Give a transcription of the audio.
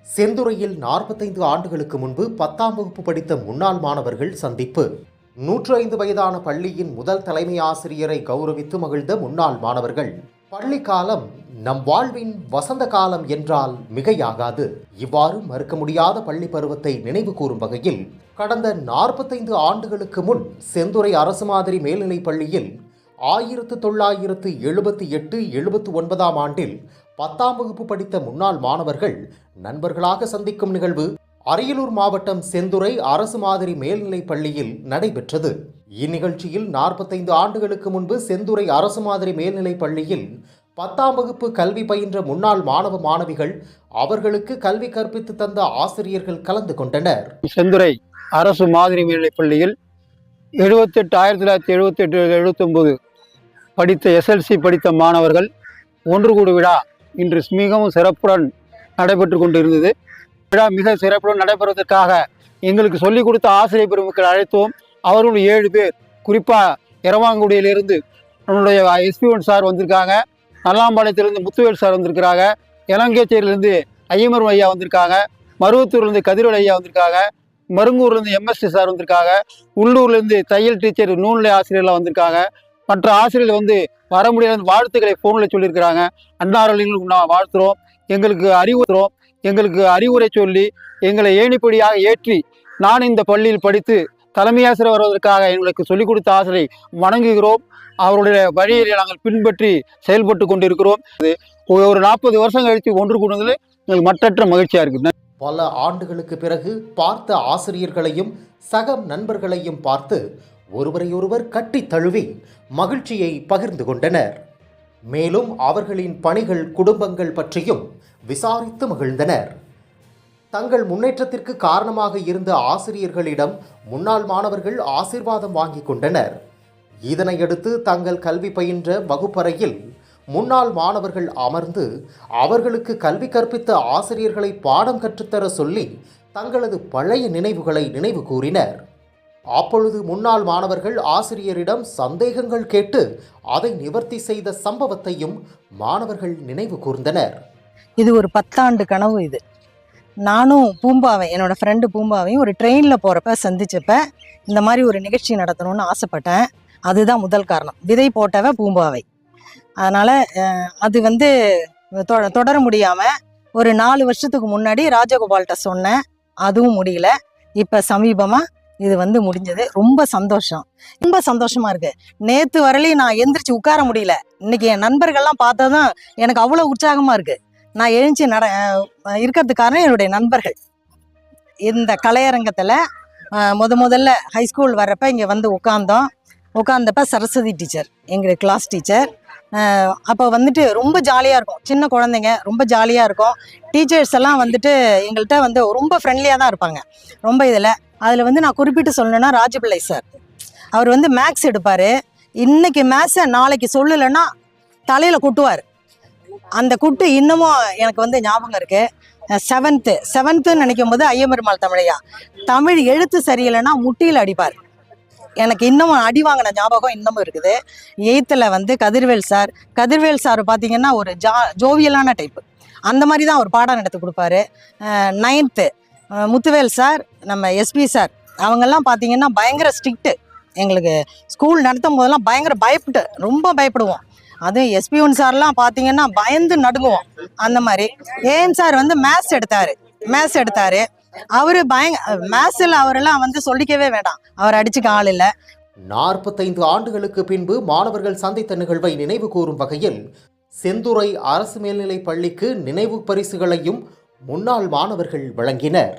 செந்துறையில் 45 ஆண்டுகளுக்கு முன்பு 10ஆம் வகுப்பு படித்த முன்னாள் மாணவர்கள் சந்திப்பு. 105 வயதான பள்ளியின் முதல் தலைமை ஆசிரியரை கௌரவித்து மகிழ்ந்த முன்னாள் மாணவர்கள். பள்ளி காலம் நம் வாழ்வின் வசந்த காலம் என்றால் மிகையாகாது. இவ்வாறு மறுக்க முடியாத பள்ளி பருவத்தை நினைவு கூறும் வகையில் கடந்த 45 ஆண்டுகளுக்கு முன் செந்துறை அரசு மாதிரி மேல்நிலைப் பள்ளியில் 1978-79ஆம் ஆண்டில் 10ஆம் வகுப்பு படித்த முன்னாள் மாணவர்கள் நண்பர்களாக சந்திக்கும் நிகழ்வு அரியலூர் மாவட்டம் செந்துறை அரசு மாதிரி மேல்நிலைப் பள்ளியில் நடைபெற்றது. இந்நிகழ்ச்சியில் 45 ஆண்டுகளுக்கு முன்பு செந்துறை அரசு மாதிரி மேல்நிலைப் பள்ளியில் 10ஆம் வகுப்பு கல்வி பயின்ற முன்னாள் மாணவ மாணவிகள், அவர்களுக்கு கல்வி கற்பித்து தந்த ஆசிரியர்கள் கலந்து கொண்டனர். செந்துறை அரசு மாதிரி மேல்நிலைப் பள்ளியில் 1978-79 படித்த எஸ்எல்சி படித்த மாணவர்கள் ஒன்று கூடு விழா இன்று மிகவும் சிறப்புடன் நடைபெற்று கொண்டிருந்தது. விழா மிக சிறப்புடன் நடைபெறுவதற்காக எங்களுக்கு சொல்லிக் கொடுத்த ஆசிரியர் பெருமக்கள் அழைத்தோம். அவர்கள் 7 பேர், குறிப்பாக எரவாங்குடியிலிருந்து நம்மளுடைய எஸ்பி1 சார் வந்திருக்காங்க, நல்லாம்பாளையத்திலிருந்து முத்துவேல் சார் வந்திருக்கிறாங்க, இளங்கேச்சேரியிலிருந்து ஐயமர் ஐயா வந்திருக்காங்க, மருவத்தூர்லேருந்து கதிரவல் ஐயா வந்திருக்காங்க, மருங்கூர்லேருந்து எம்எஸ்டி சார் வந்திருக்காங்க, உள்ளூர்லேருந்து தையல் டீச்சர் நூல்நிலை ஆசிரியர்லாம் வந்திருக்காங்க. மற்ற ஆசிரியர்கள் வர முடியாத வாழ்த்துக்களை ஃபோனில் சொல்லியிருக்கிறாங்க. அன்னார்களுக்கு நான் வாழ்த்துறோம், எங்களுக்கு அறிவுரை சொல்லி எங்களை ஏணிப்படியாக ஏற்றி நான் இந்த பள்ளியில் படித்து தலைமை ஆசிரியர் வருவதற்காக எங்களுக்கு சொல்லிக் கொடுத்த ஆசிரியை வணங்குகிறோம். அவருடைய வழியை நாங்கள் பின்பற்றி செயல்பட்டு கொண்டிருக்கிறோம். ஒரு 40 வருஷம் கழித்து ஒன்று கூடுவதில் எங்களுக்கு மற்றற்ற மகிழ்ச்சியாக இருக்குது. பல ஆண்டுகளுக்கு பிறகு பார்த்த ஆசிரியர்களையும் சக நண்பர்களையும் பார்த்து ஒருவரையொருவர் கட்டி தழுவி மகிழ்ச்சியை பகிர்ந்து கொண்டனர். மேலும் அவர்களின் பணிகள், குடும்பங்கள் பற்றியும் விசாரித்து மகிழ்ந்தனர். தங்கள் முன்னேற்றத்திற்கு காரணமாக இருந்த ஆசிரியர்களிடம் முன்னாள் மாணவர்கள் ஆசீர்வாதம் வாங்கி கொண்டனர். இதனையடுத்து தங்கள் கல்வி பயின்ற வகுப்பறையில் முன்னாள் மாணவர்கள் அமர்ந்து அவர்களுக்கு கல்வி கற்பித்த ஆசிரியர்களை பாடம் கற்றுத்தர சொல்லி தங்களது பழைய நினைவுகளை நினைவு கூறினர். அப்பொழுது முன்னாள் மாணவர்கள் ஆசிரியரிடம் சந்தேகங்கள் கேட்டு அதை நிவர்த்தி செய்த சம்பவத்தையும் மாணவர்கள் நினைவு கூர்ந்தனர். இது ஒரு 10 ஆண்டு கனவு. இது நானும் பூம்பாவை, என்னோட ஃப்ரெண்டு பூம்பாவையும் ஒரு ட்ரெயினில் போகிறப்ப சந்திச்சப்ப இந்த மாதிரி ஒரு நிகழ்ச்சி நடத்தணும்னு ஆசைப்பட்டேன். அதுதான் முதல் காரணம். விதை போட்டவ பூம்பாவை. அதனால் அது தொடர முடியாமல் ஒரு 4 வருஷத்துக்கு முன்னாடி ராஜகோபால்கிட்ட சொன்னேன். அதுவும் முடியல. இப்போ சமீபமாக இது முடிஞ்சது. ரொம்ப சந்தோஷமா இருக்கு. நேத்து வரலையும் நான் எந்திரிச்சு உட்கார முடியல. இன்னைக்கு என் நண்பர்கள்லாம் பார்த்ததும் எனக்கு அவ்வளோ உற்சாகமா இருக்கு. நான் எழுந்துச்சு இருக்கிறதுக்கு காரணம் என்னுடைய நண்பர்கள். இந்த கலையரங்கத்துல முதல்ல ஹைஸ்கூல் வர்றப்ப இங்க உட்கார்ந்தப்ப சரஸ்வதி டீச்சர், எங்களுக்கு கிளாஸ் டீச்சர். அப்போ ரொம்ப ஜாலியாக இருக்கும். சின்ன குழந்தைங்க ரொம்ப ஜாலியாக இருக்கும். டீச்சர்ஸ் எல்லாம் எங்கள்கிட்ட ரொம்ப ஃப்ரெண்ட்லியாக தான் இருப்பாங்க. ரொம்ப அதில் நான் குறிப்பிட்டு சொல்லணுன்னா ராஜபிள்ளை சார். அவர் மேக்ஸ் எடுப்பார். இன்னைக்கு மேக்ஸை நாளைக்கு சொல்லலைன்னா தலையில் குட்டுவார். அந்த குட்டு இன்னமும் எனக்கு ஞாபகம் இருக்குது. செவன்த்துன்னு நினைக்கும் போது ஐயம்பெருமாள் தமிழையா தமிழ் எழுத்து சரியில்லைன்னா முட்டியில் அடிப்பார். எனக்கு இன்னமும் அடி வாங்கின ஞாபகம் இன்னமும் இருக்குது. 8th கதிர்வேல் சார் பார்த்தீங்கன்னா ஒரு ஜோவியலான டைப்பு. அந்த மாதிரி தான் அவர் பாடம் நடத்தி கொடுப்பாரு. 9th முத்துவேல் சார், நம்ம எஸ்பி சார், அவங்கெல்லாம் பார்த்தீங்கன்னா பயங்கர ஸ்ட்ரிக்ட்டு. எங்களுக்கு ஸ்கூல் நடத்தும் போதெல்லாம் ரொம்ப பயப்படுவோம். அதுவும் எஸ்பி1 சார்லாம் பார்த்தீங்கன்னா பயந்து நடுங்குவோம். அந்த மாதிரி ஏஎம் சார் மேத்ஸ் எடுத்தார். அவரு மேத்ஸில் அவரெல்லாம் சொல்லிக்கவே வேண்டாம். அவர் அடிச்சுக்க ஆள் இல்லை. 45 ஆண்டுகளுக்கு பின்பு மாணவர்கள் சந்தித்த நிகழ்வை நினைவு கூறும் வகையில் செந்துறை அரசு மேல்நிலைப் பள்ளிக்கு நினைவு பரிசுகளையும் முன்னாள் மாணவர்கள் வழங்கினர்.